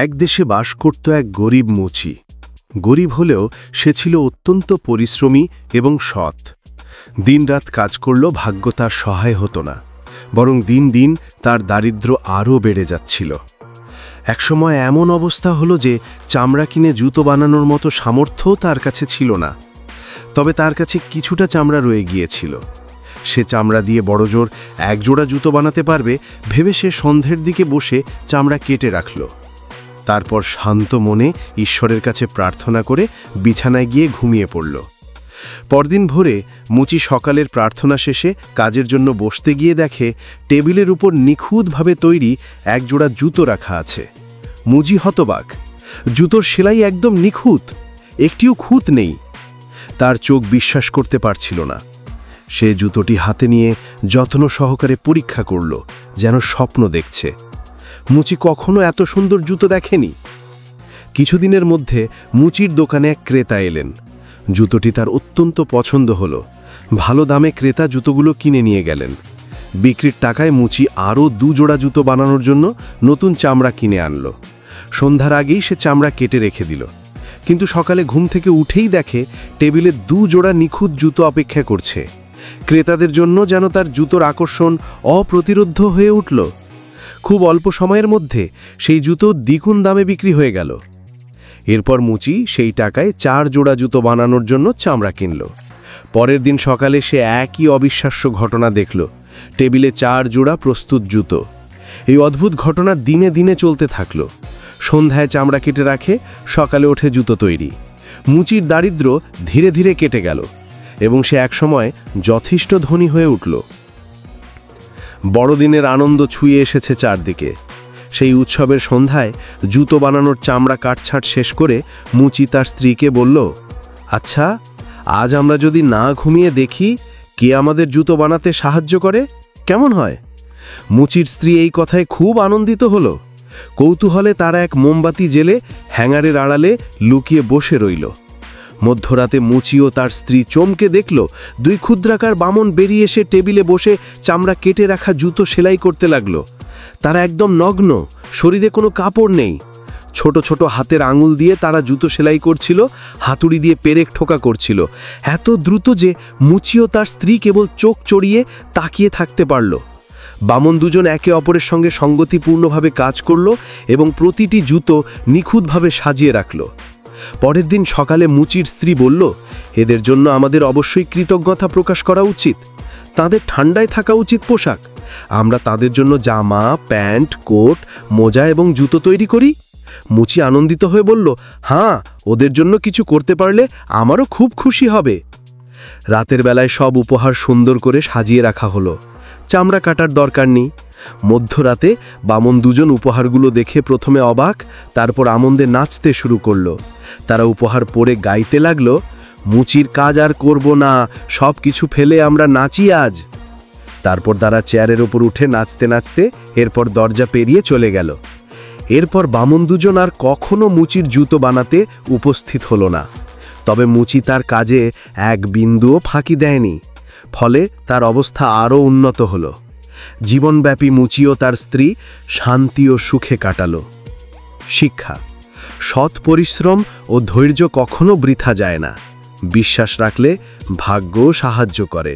এক দেশে বাস করত এক গরিব মুচি। গরিব হলেও সে ছিল অত্যন্ত পরিশ্রমী এবং সৎ। দিনরাত কাজ করল, ভাগ্য তার সহায় হতো না, বরং দিন দিন তার দারিদ্র্য আরও বেড়ে যাচ্ছিল। একসময় এমন অবস্থা হলো যে চামড়া কিনে জুতো বানানোর মতো সামর্থ্যও তার কাছে ছিল না। তবে তার কাছে কিছুটা চামড়া রয়ে গিয়েছিল। সে চামড়া দিয়ে বড়জোর এক জোড়া জুতো বানাতে পারবে ভেবে সে সন্ধ্যের দিকে বসে চামড়া কেটে রাখল। তারপর শান্ত মনে ঈশ্বরের কাছে প্রার্থনা করে বিছানায় গিয়ে ঘুমিয়ে পড়ল। পরদিন ভোরে মুচি সকালের প্রার্থনা শেষে কাজের জন্য বসতে গিয়ে দেখে টেবিলের উপর নিখুঁতভাবে তৈরি এক জোড়া জুতো রাখা আছে। মুচি হতবাক। জুতোর সেলাই একদম নিখুঁত, একটিও খুঁত নেই। তার চোখ বিশ্বাস করতে পারছিল না। সে জুতোটি হাতে নিয়ে যত্ন সহকারে পরীক্ষা করল, যেন স্বপ্ন দেখছে। মুচি কখনো এত সুন্দর জুতো দেখেনি। কিছুদিনের মধ্যে মুচির দোকানে এক ক্রেতা এলেন। জুতোটি তার অত্যন্ত পছন্দ হলো। ভালো দামে ক্রেতা জুতোগুলো কিনে নিয়ে গেলেন। বিক্রির টাকায় মুচি আরও 2 জোড়া জুতো বানানোর জন্য নতুন চামড়া কিনে আনল। সন্ধ্যার আগেই সে চামড়া কেটে রেখে দিল। কিন্তু সকালে ঘুম থেকে উঠেই দেখে টেবিলে 2 জোড়া নিখুঁত জুতো অপেক্ষা করছে। ক্রেতাদের জন্য যেন তার জুতোর আকর্ষণ অপ্রতিরোধ্য হয়ে উঠল। খুব অল্প সময়ের মধ্যে সেই জুতো দ্বিগুণ দামে বিক্রি হয়ে গেল। এরপর মুচি সেই টাকায় 4 জোড়া জুতো বানানোর জন্য চামড়া কিনল। পরের দিন সকালে সে একই অবিশ্বাস্য ঘটনা দেখল। টেবিলে 4 জোড়া প্রস্তুত জুতো। এই অদ্ভুত ঘটনা দিনে দিনে চলতে থাকল। সন্ধ্যায় চামড়া কেটে রাখে, সকালে ওঠে জুতো তৈরি। মুচির দারিদ্র্য ধীরে ধীরে কেটে গেল এবং সে একসময় যথেষ্ট ধনী হয়ে উঠল। বড়দিনের আনন্দ ছুঁয়ে এসেছে চারদিকে। সেই উৎসবের সন্ধ্যায় জুতো বানানোর চামড়া কাটছাট শেষ করে মুচি তার স্ত্রীকে বলল, আচ্ছা, আজ আমরা যদি না ঘুমিয়ে দেখি কে আমাদের জুতো বানাতে সাহায্য করে, কেমন হয়? মুচির স্ত্রী এই কথায় খুব আনন্দিত হল। কৌতূহলে তারা এক মোমবাতি জেলে হ্যাঙ্গারের আড়ালে লুকিয়ে বসে রইল। মধ্যরাতে মুচি ও তার স্ত্রী চমকে দেখল 2 ক্ষুদ্রাকার বামন বেরিয়ে এসে টেবিলে বসে চামড়া কেটে রাখা জুতো সেলাই করতে লাগলো। তারা একদম নগ্ন, শরীরে কোনো কাপড় নেই। ছোট ছোট হাতের আঙুল দিয়ে তারা জুতো সেলাই করছিল, হাতুড়ি দিয়ে পেরেক ঠোকা করছিল, এত দ্রুত যে মুচি ও তার স্ত্রী কেবল চোখ চড়িয়ে তাকিয়ে থাকতে পারল। বামন দুজন একে অপরের সঙ্গে সঙ্গতিপূর্ণভাবে কাজ করল এবং প্রতিটি জুতো নিখুঁতভাবে সাজিয়ে রাখল। পরের দিন সকালে মুচির স্ত্রী বলল, এদের জন্য আমাদের অবশ্যই কৃতজ্ঞতা প্রকাশ করা উচিত। তাদের ঠান্ডায় থাকা উচিত পোশাক। আমরা তাদের জন্য জামা, প্যান্ট, কোট, মোজা এবং জুতো তৈরি করি। মুচি আনন্দিত হয়ে বলল, হ্যাঁ, ওদের জন্য কিছু করতে পারলে আমারও খুব খুশি হবে। রাতের বেলায় সব উপহার সুন্দর করে সাজিয়ে রাখা হলো। চামড়া কাটার দরকার নেই। মধ্যরাতে বামন দুজন উপহারগুলো দেখে প্রথমে অবাক, তারপর আনন্দে নাচতে শুরু করল। তারা উপহার পরে গাইতে লাগলো, মুচির কাজ আর করব না, সব কিছু ফেলে আমরা নাচি আজ। তারপর তারা চেয়ারের ওপর উঠে নাচতে নাচতে এরপর দরজা পেরিয়ে চলে গেল। এরপর বামন দুজন আর কখনো মুচির জুতো বানাতে উপস্থিত হলো না। তবে মুচি তার কাজে এক বিন্দুও ফাঁকি দেয়নি। ফলে তার অবস্থা আরও উন্নত হলো। জীবনব্যাপী মুচি ও তার স্ত্রী শান্তি ও সুখে কাটালো। শিক্ষা: সৎ পরিশ্রম ও ধৈর্য কখনো বৃথা যায় না। বিশ্বাস রাখলে ভাগ্য সাহায্য করে।